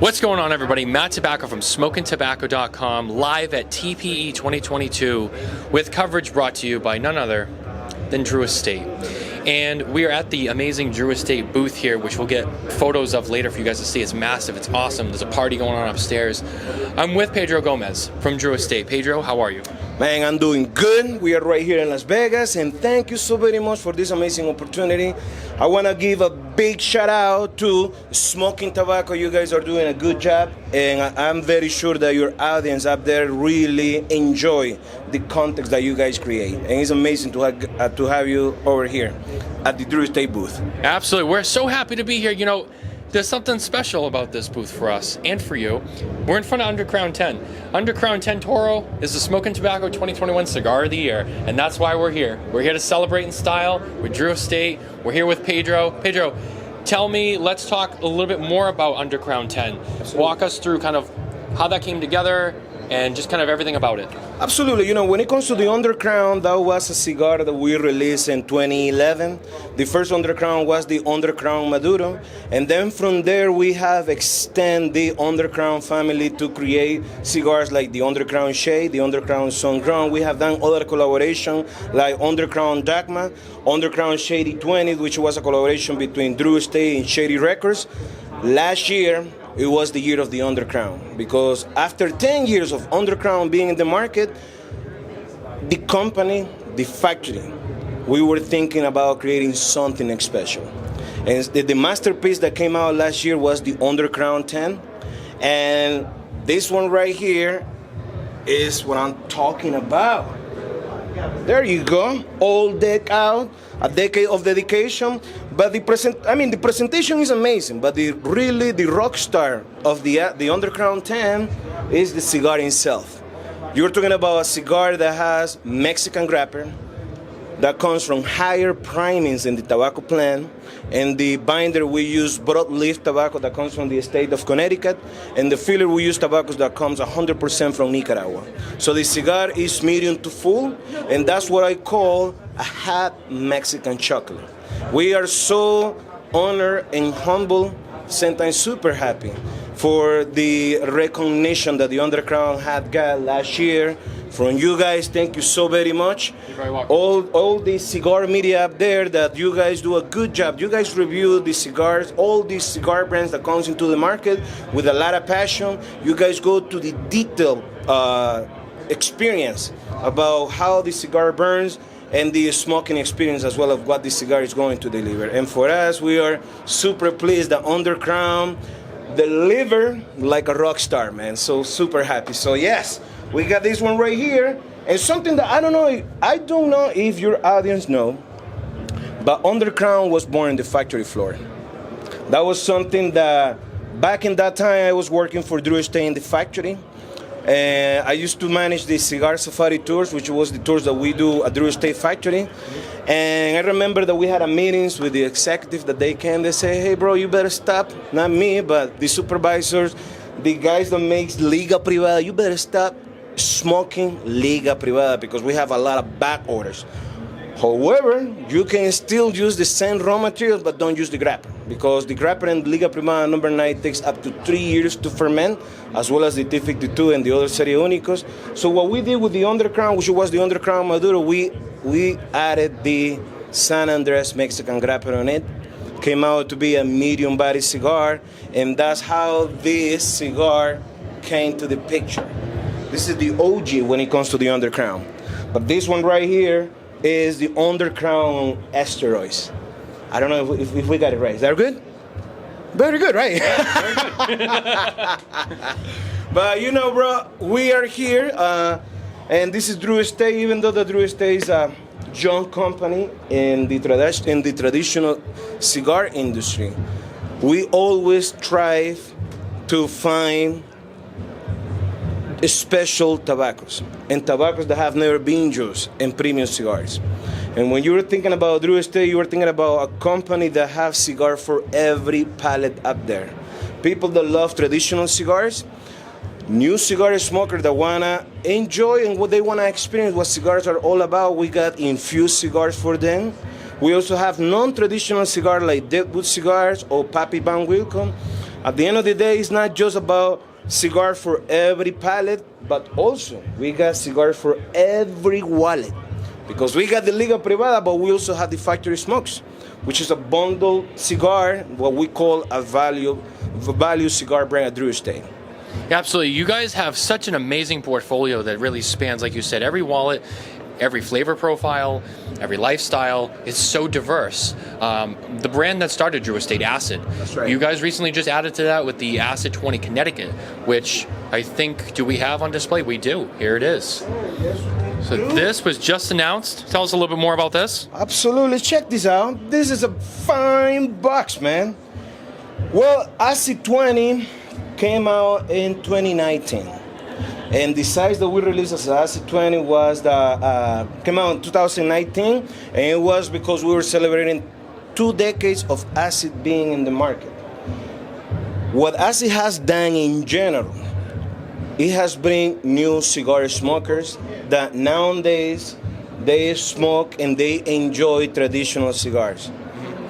What's going on, everybody? Matt Tobacco from SmokinTabacco.com, live at TPE 2022 with coverage brought to you by none other than Drew Estate. And we are at the amazing Drew Estate booth here, which we'll get photos of later for you guys to see. It's massive, it's awesome. There's a party going on upstairs. I'm with Pedro Gomez from Drew Estate. Pedro, how are you? Man, I'm doing good. We are right here in Las Vegas, and thank you so very much for this amazing opportunity. I want to give a big shout out to Smokin Tabacco. You guys are doing a good job, and I'm very sure that your audience up there really enjoy the context that you guys create. And it's amazing to have you over here at the Drew Estate booth. Absolutely. We're so happy to be here. You know, there's something special about this booth for us and for you. We're in front of Undercrown 10. Undercrown 10 Toro is the Smokin Tabacco 2021 Cigar of the Year, and that's why we're here. We're here to celebrate in style with Drew Estate. We're here with Pedro. Pedro, tell me, let's talk a little bit more about Undercrown 10. Absolutely. Walk us through kind of how that came together and just kind of everything about it. Absolutely. You know, when it comes to the Undercrown, that was a cigar that we released in 2011. The first Undercrown was the Undercrown Maduro. And then from there, we have extended the Undercrown family to create cigars like the Undercrown Shade, the Undercrown Sun-Grown. We have done other collaboration like Undercrown Dogma, Undercrown Shady 20, which was a collaboration between Drew Estate and Shady Records. Last year, it was the year of the Undercrown, because after 10 years of Undercrown being in the market, the company, the factory, we were thinking about creating something special. And the masterpiece that came out last year was the Undercrown 10. And this one right here is what I'm talking about. There you go, all deck out, a decade of dedication. But the presentation is amazing. But the rock star of the Undercrown 10 is the cigar itself. You're talking about a cigar that has Mexican wrapper, that comes from higher primings in the tobacco plant, and the binder we use broadleaf tobacco that comes from the state of Connecticut, and the filler we use tobaccos that comes 100% from Nicaragua. So the cigar is medium to full, and that's what I call a hot Mexican chocolate. We are so honored and humble, sometimes super happy for the recognition that the Undercrown had got last year. From you guys, thank you so very much. You're very welcome. All the cigar media up there, that you guys do a good job. You guys review the cigars, all these cigar brands that comes into the market with a lot of passion. You guys go to the detailed experience about how the cigar burns and the smoking experience as well of what the cigar is going to deliver. And for us, we are super pleased that Undercrown deliver like a rock star, man. So super happy. So yes, we got this one right here, and something that I don't know if your audience know, but Undercrown was born in the factory floor. That was something that back in that time I was working for Drew Estate in the factory, and I used to manage the cigar safari tours, which was the tours that we do at Drew Estate factory. And I remember that we had a meetings with the executive that they came. They say, "Hey, bro, you better stop." Not me, but the supervisors, the guys that makes Liga Bravada. You better stop smoking Liga Bravada because we have a lot of back orders. However, you can still use the same raw materials, but don't use the grapper, because the grapper and Liga Bravada number 9 takes up to 3 years to ferment, as well as the T52 and the other Serie Únicos. So what we did with the Undercrown, which was the Undercrown Maduro, we added the San Andres Mexican grapper on it. Came out to be a medium body cigar, and that's how this cigar came to the picture. This is the OG when it comes to the Undercrown. But this one right here is the Undercrown Asteroids. I don't know if we got it right. Is that good? Very good, right? Yeah, very good. But you know, bro, we are here, and this is Drew Estate. Even though the Drew Estate is a young company in the traditional cigar industry, we always strive to find special tobaccos and tobaccos that have never been used in premium cigars. And when you were thinking about Drew Estate, you were thinking about a company that has cigar for every palate up there. People that love traditional cigars, new cigar smokers that wanna enjoy and what they wanna experience what cigars are all about. We got infused cigars for them. We also have non-traditional cigars like Deadwood cigars or Pappy Van Winkle. At the end of the day, it's not just about cigar for every palate, but also we got cigars for every wallet. Because we got the Liga Bravada, but we also have the factory smokes, which is a bundled cigar, what we call a value cigar brand at Drew Estate. Yeah, absolutely. You guys have such an amazing portfolio that really spans, like you said, every wallet, every flavor profile, every lifestyle. It's so diverse. The brand that started Drew Estate, Acid. That's right. You guys recently just added to that with the Acid 20 Connecticut, which I think, do we have on display? We do. Here it is. So this was just announced. Tell us a little bit more about this. Absolutely. Check this out. This is a fine box, man. Well, Acid 20 came out in 2019. And the size that we released as Acid 20 was came out in 2019, and it was because we were celebrating 2 decades of Acid being in the market. What Acid has done in general, it has bring new cigar smokers that nowadays they smoke and they enjoy traditional cigars.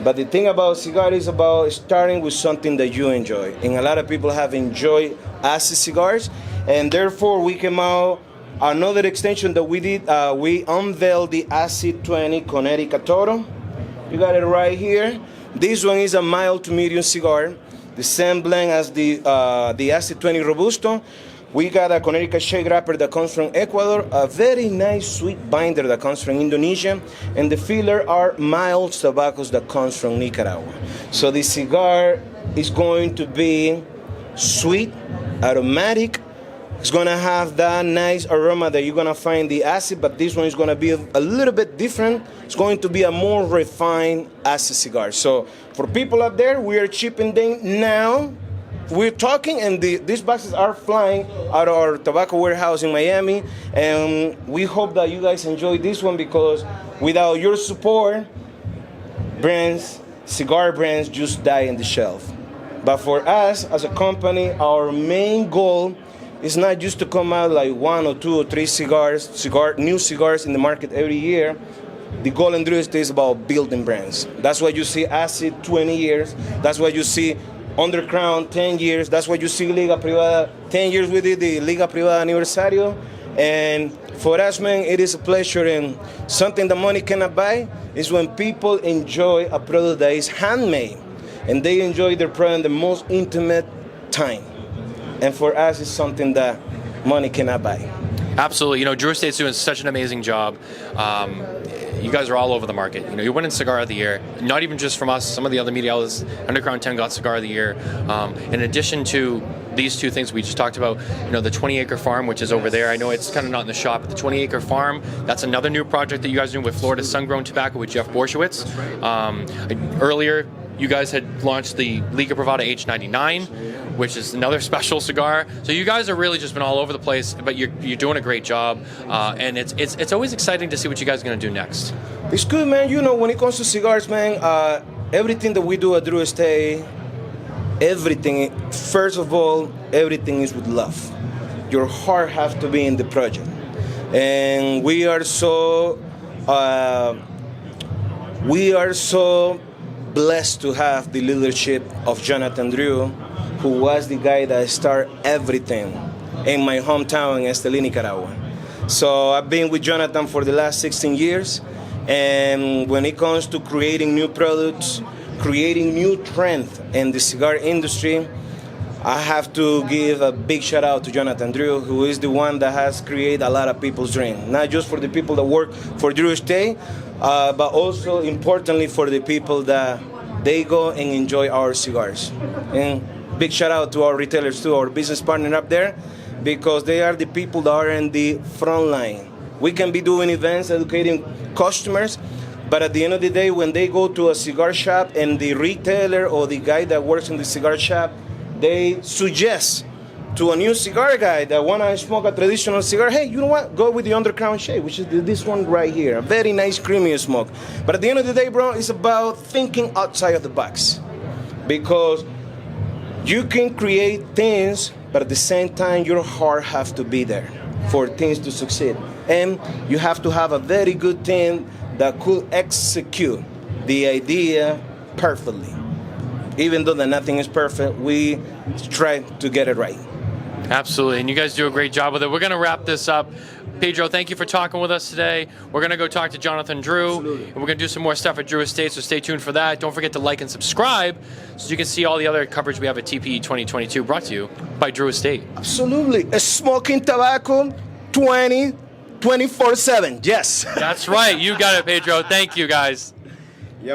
But the thing about cigar is about starting with something that you enjoy. And a lot of people have enjoyed Acid cigars, and therefore we came out another extension that we did. We unveiled the Acid 20 Connecticut Toro. You got it right here. This one is a mild to medium cigar, the same blend as the Acid 20 Robusto. We got a Connecticut shade wrapper that comes from Ecuador, a very nice sweet binder that comes from Indonesia, and the filler are mild tobaccos that comes from Nicaragua. So the cigar is going to be sweet, aromatic. It's gonna have that nice aroma that you're gonna find the Acid, but this one is gonna be a little bit different. It's going to be a more refined Acid cigar. So for people out there, we are shipping them now. We're talking, and these boxes are flying out of our tobacco warehouse in Miami, and we hope that you guys enjoy this one, because without your support, cigar brands just die on the shelf. But for us as a company, our main goal is not just to come out like 1 or 2 or 3 new cigars in the market every year. The goal in Drew Estate is about building brands. That's why you see Acid 20 years. That's why you see Undercrown 10 years. That's why you see Liga Bravada 10 years. We did the Liga Bravada Aniversario. And for us, man, it is a pleasure, and something that money cannot buy is when people enjoy a product that is handmade, and they enjoy their product in the most intimate time. And for us, it's something that money cannot buy. Absolutely. You know, Drew Estate's doing such an amazing job. You guys are all over the market. You know, you're winning Cigar of the Year, not even just from us. Some of the other media outlets, Underground 10 got Cigar of the Year. In addition to these two things we just talked about, you know, the 20-acre farm, which is over there. I know it's kind of not in the shop, but the 20-acre farm, that's another new project that you guys are doing with Florida Sun-Grown Tobacco with Jeff Borshowitz. Earlier, you guys had launched the Liga Bravada H99, which is another special cigar. So you guys have really just been all over the place, but you're doing a great job, and it's always exciting to see what you guys are going to do next. It's good, man. You know, when it comes to cigars, man, everything that we do at Drew Estate, everything, first of all, everything is with love. Your heart has to be in the project. And we are so blessed to have the leadership of Jonathan Drew, who was the guy that started everything in my hometown in Estelí, Nicaragua. So I've been with Jonathan for the last 16 years, and when it comes to creating new products, creating new trend in the cigar industry, I have to give a big shout out to Jonathan Drew, who is the one that has created a lot of people's dream, not just for the people that work for Drew Estate, but also importantly for the people that they go and enjoy our cigars. And big shout out to our retailers too, our business partner up there, because they are the people that are in the front line. We can be doing events, educating customers, but at the end of the day, when they go to a cigar shop and the retailer or the guy that works in the cigar shop, they suggest to a new cigar guy that want to smoke a traditional cigar, hey, you know what? Go with the Undercrown shade, which is this one right here. A very nice creamy smoke. But at the end of the day, bro, it's about thinking outside of the box. Because you can create things, but at the same time, your heart has to be there for things to succeed. And you have to have a very good team that could execute the idea perfectly. Even though that nothing is perfect, we try to get it right. Absolutely, and you guys do a great job with it. We're going to wrap this up. Pedro, thank you for talking with us today. We're going to go talk to Jonathan Drew, Absolutely. and we're going to do some more stuff at Drew Estate, so stay tuned for that. Don't forget to like and subscribe so you can see all the other coverage we have at TPE 2022, brought to you by Drew Estate. Absolutely. Smoking Tobacco 24/7. Yes. That's right. You got it, Pedro. Thank you, guys.